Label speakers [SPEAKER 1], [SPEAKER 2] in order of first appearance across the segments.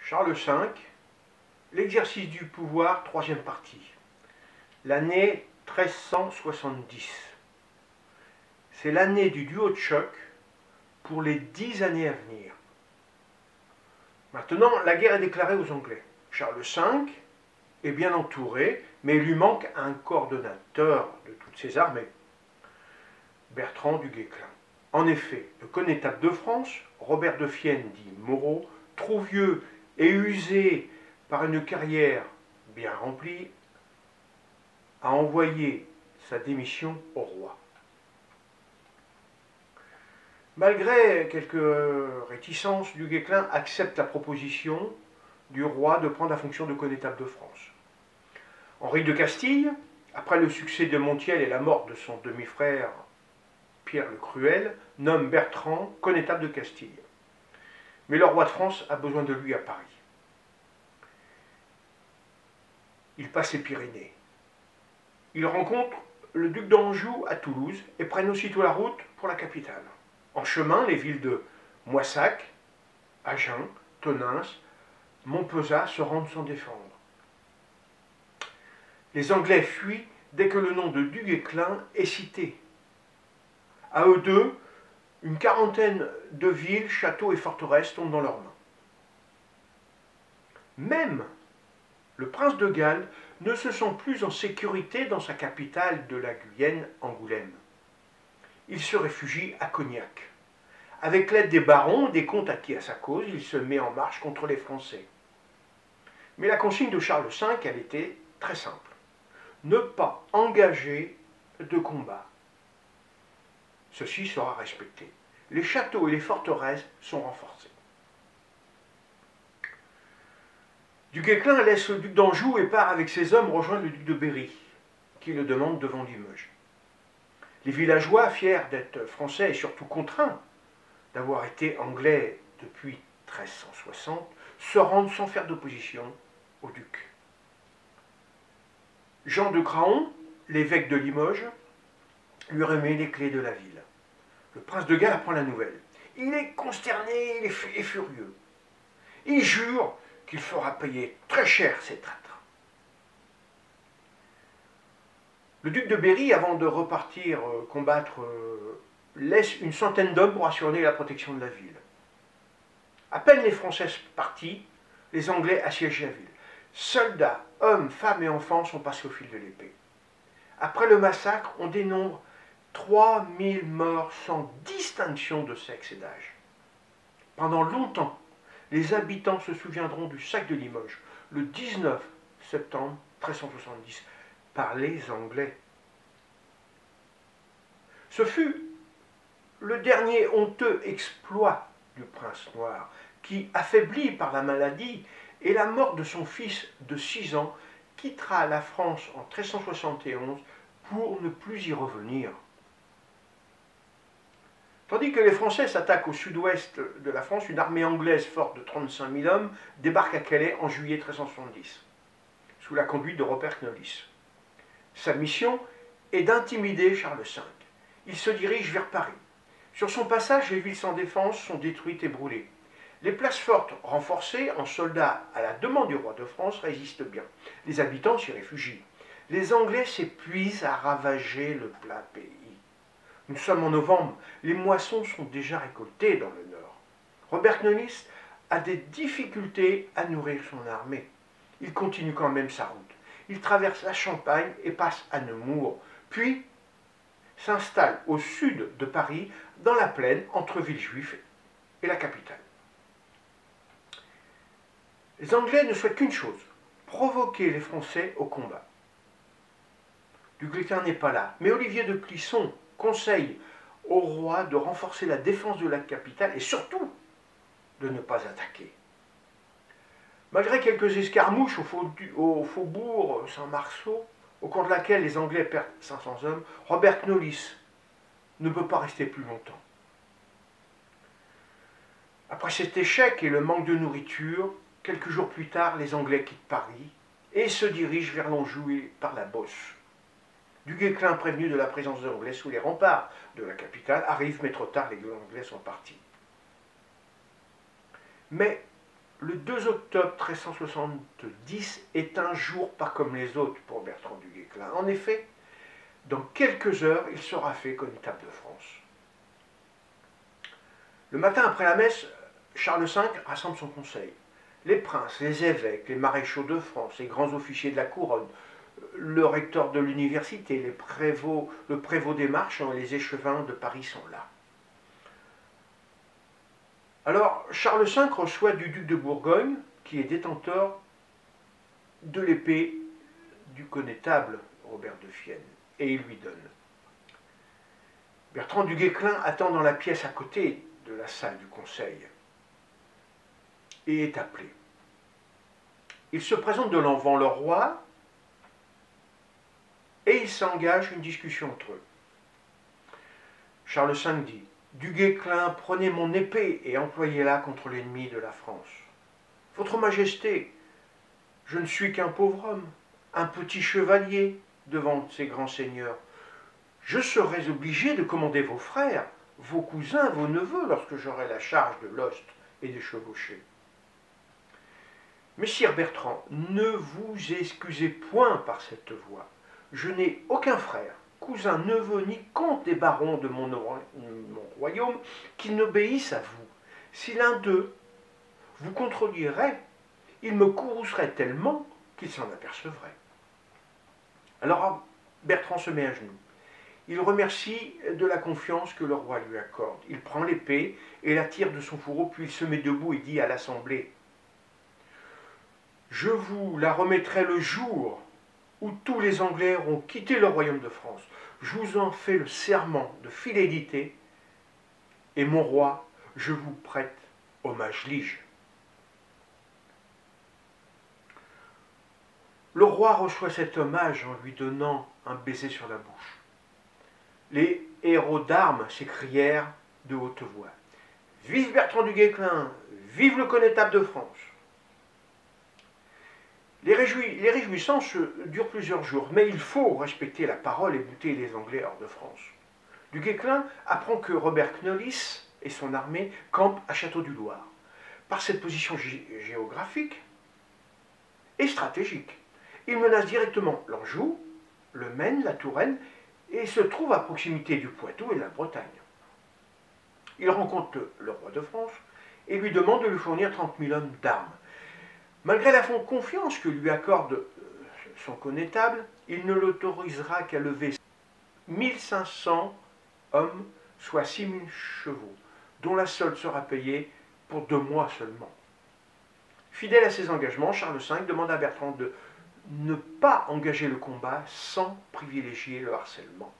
[SPEAKER 1] Charles V, l'exercice du pouvoir, troisième partie. L'année 1370. C'est l'année du duo de choc pour les 10 années à venir. Maintenant, la guerre est déclarée aux Anglais. Charles V est bien entouré, mais il lui manque un coordonnateur de toutes ses armées, Bertrand du Guesclin. En effet, le connétable de France, Robert de Fienne dit Moreau, trop vieux et usé par une carrière bien remplie, a envoyé sa démission au roi. Malgré quelques réticences, du Guesclin accepte la proposition du roi de prendre la fonction de connétable de France. Henri de Castille, après le succès de Montiel et la mort de son demi-frère Pierre le Cruel, nomme Bertrand connétable de Castille. Mais le roi de France a besoin de lui à Paris. Il passe les Pyrénées. Il rencontre le duc d'Anjou à Toulouse et prennent aussitôt la route pour la capitale. En chemin, les villes de Moissac, Agen, Tonneins, Montpezat se rendent sans défendre. Les Anglais fuient dès que le nom de du Guesclin est cité. À eux deux, une quarantaine de villes, châteaux et forteresses tombent dans leurs mains. Même le prince de Galles ne se sent plus en sécurité dans sa capitale de la Guyenne, Angoulême. Il se réfugie à Cognac. Avec l'aide des barons, des comtes acquis à sa cause, il se met en marche contre les Français. Mais la consigne de Charles V, elle était très simple. Ne pas engager de combat. Ceci sera respecté. Les châteaux et les forteresses sont renforcés. Du Guesclin laisse le duc d'Anjou et part avec ses hommes rejoindre le duc de Berry, qui le demande devant Limoges. Les villageois, fiers d'être français et surtout contraints d'avoir été anglais depuis 1360, se rendent sans faire d'opposition au duc. Jean de Craon, l'évêque de Limoges, lui remet les clés de la ville. Le prince de Galles apprend la nouvelle. Il est consterné, il est furieux. Il jure qu'il fera payer très cher ces traîtres. Le duc de Berry, avant de repartir combattre, laisse une centaine d'hommes pour assurer la protection de la ville. À peine les Français partis, les Anglais assiègent la ville. Soldats, hommes, femmes et enfants sont passés au fil de l'épée. Après le massacre, on dénombre 3000 morts sans distinction de sexe et d'âge. Pendant longtemps, les habitants se souviendront du sac de Limoges, le 19 septembre 1370, par les Anglais. Ce fut le dernier honteux exploit du prince noir, qui, affaibli par la maladie et la mort de son fils de 6 ans, quittera la France en 1371 pour ne plus y revenir. Tandis que les Français s'attaquent au sud-ouest de la France, une armée anglaise forte de 35 000 hommes débarque à Calais en juillet 1370, sous la conduite de Robert Knollys. Sa mission est d'intimider Charles V. Il se dirige vers Paris. Sur son passage, les villes sans défense sont détruites et brûlées. Les places fortes, renforcées en soldats à la demande du roi de France, résistent bien. Les habitants s'y réfugient. Les Anglais s'épuisent à ravager le plat pays. Nous sommes en novembre, les moissons sont déjà récoltées dans le nord. Robert Knollys a des difficultés à nourrir son armée. Il continue quand même sa route. Il traverse la Champagne et passe à Nemours, puis s'installe au sud de Paris, dans la plaine entre Villejuif et la capitale. Les Anglais ne souhaitent qu'une chose, provoquer les Français au combat. Du Guesclin n'est pas là, mais Olivier de Clisson conseille au roi de renforcer la défense de la capitale et surtout de ne pas attaquer. Malgré quelques escarmouches au faubourg Saint-Marceau, au cours de laquelle les Anglais perdent 500 hommes, Robert Knollys ne peut pas rester plus longtemps. Après cet échec et le manque de nourriture, quelques jours plus tard, les Anglais quittent Paris et se dirigent vers l'Anjou par la Beauce. Du Guesclin, prévenu de la présence des Anglais sous les remparts de la capitale, arrive, mais trop tard, les Anglais sont partis. Mais Le 2 octobre 1370 est un jour pas comme les autres pour Bertrand du Guesclin. En effet, dans quelques heures, il sera fait connétable de France. Le matin après la messe, Charles V rassemble son conseil. Les princes, les évêques, les maréchaux de France, les grands officiers de la couronne, le recteur de l'université, le prévôt des marchands et les échevins de Paris sont là. Alors, Charles V reçoit du duc de Bourgogne, qui est détenteur de l'épée du connétable Robert de Fienne, et il lui donne. Bertrand du Guesclin attend dans la pièce à côté de la salle du conseil et est appelé. Il se présente devant le roi et il s'engage une discussion entre eux. Charles V dit « Du Guesclin, prenez mon épée et employez-la contre l'ennemi de la France. Votre Majesté, je ne suis qu'un pauvre homme, un petit chevalier devant ces grands seigneurs. Je serai obligé de commander vos frères, vos cousins, vos neveux, lorsque j'aurai la charge de l'ost et des chevauchés. Messire Bertrand, ne vous excusez point par cette voie. Je n'ai aucun frère, cousin, neveu, ni comte des barons de mon royaume qui n'obéissent à vous. Si l'un d'eux vous contredirait, il me courroucerait tellement qu'il s'en apercevrait. » Alors Bertrand se met à genoux. Il remercie de la confiance que le roi lui accorde. Il prend l'épée et la tire de son fourreau, puis il se met debout et dit à l'assemblée « Je vous la remettrai le jour où tous les Anglais auront quitté le royaume de France. Je vous en fais le serment de fidélité, et mon roi, je vous prête hommage lige. » Le roi reçoit cet hommage en lui donnant un baiser sur la bouche. Les héros d'armes s'écrièrent de haute voix « Vive Bertrand du Guesclin, vive le connétable de France !» Les réjouissances durent plusieurs jours, mais il faut respecter la parole et bouter les Anglais hors de France. Du Guesclin apprend que Robert Knollys et son armée campent à Château-du-Loir. Par cette position géographique et stratégique, il menace directement l'Anjou, le Maine, la Touraine, et se trouve à proximité du Poitou et de la Bretagne. Il rencontre le roi de France et lui demande de lui fournir 30 000 hommes d'armes. Malgré la confiance que lui accorde son connétable, il ne l'autorisera qu'à lever 1500 hommes, soit 6000 chevaux, dont la solde sera payée pour 2 mois seulement. Fidèle à ses engagements, Charles V demande à Bertrand de ne pas engager le combat sans privilégier le harcèlement.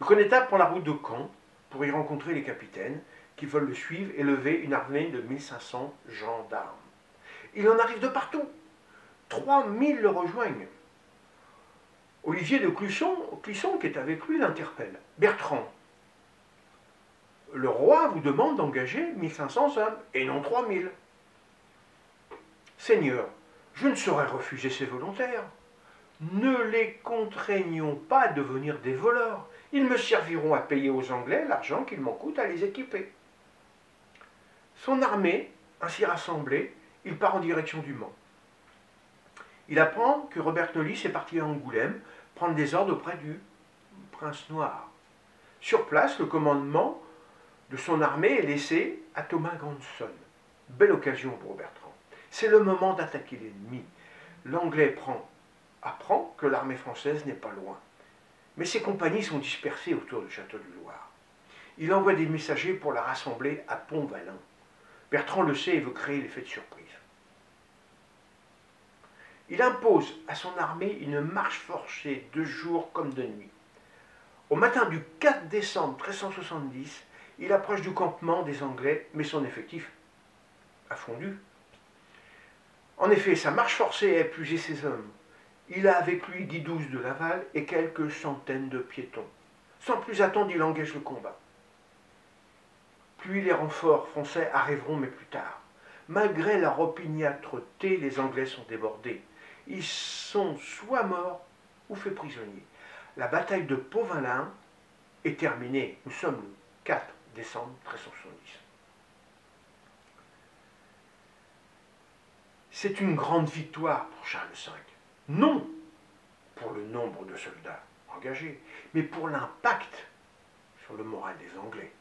[SPEAKER 1] Le connétable prend la route de Caen pour y rencontrer les capitaines qui veulent le suivre et lever une armée de 1500 gendarmes. Il en arrive de partout. 3000 le rejoignent. Olivier de Clisson, qui est avec lui, l'interpelle. « Bertrand, le roi vous demande d'engager 1500 hommes et non 3000. Seigneur, je ne saurais refuser ces volontaires. Ne les contraignons pas à devenir des voleurs. Ils me serviront à payer aux Anglais l'argent qu'il m'en coûte à les équiper. » Son armée, ainsi rassemblée, il part en direction du Mans. Il apprend que Robert Knollys est parti à Angoulême prendre des ordres auprès du prince noir. Sur place, le commandement de son armée est laissé à Thomas Grandson. Belle occasion pour Bertrand. C'est le moment d'attaquer l'ennemi. L'Anglais apprend que l'armée française n'est pas loin. Mais ses compagnies sont dispersées autour du château du Loir. Il envoie des messagers pour la rassembler à Pont-Valin. Bertrand le sait et veut créer l'effet de surprise. Il impose à son armée une marche forcée de jour comme de nuit. Au matin du 4 décembre 1370, il approche du campement des Anglais, mais son effectif a fondu. En effet, sa marche forcée a épuisé ses hommes. Il a avec lui Guy XII de Laval et quelques centaines de piétons. Sans plus attendre, il engage le combat. Puis les renforts français arriveront, mais plus tard. Malgré leur opiniâtreté, les Anglais sont débordés. Ils sont soit morts ou faits prisonniers. La bataille de Pont-Valin est terminée. Nous sommes le 4 décembre 1370. C'est une grande victoire pour Charles V. Non pour le nombre de soldats engagés, mais pour l'impact sur le moral des Anglais.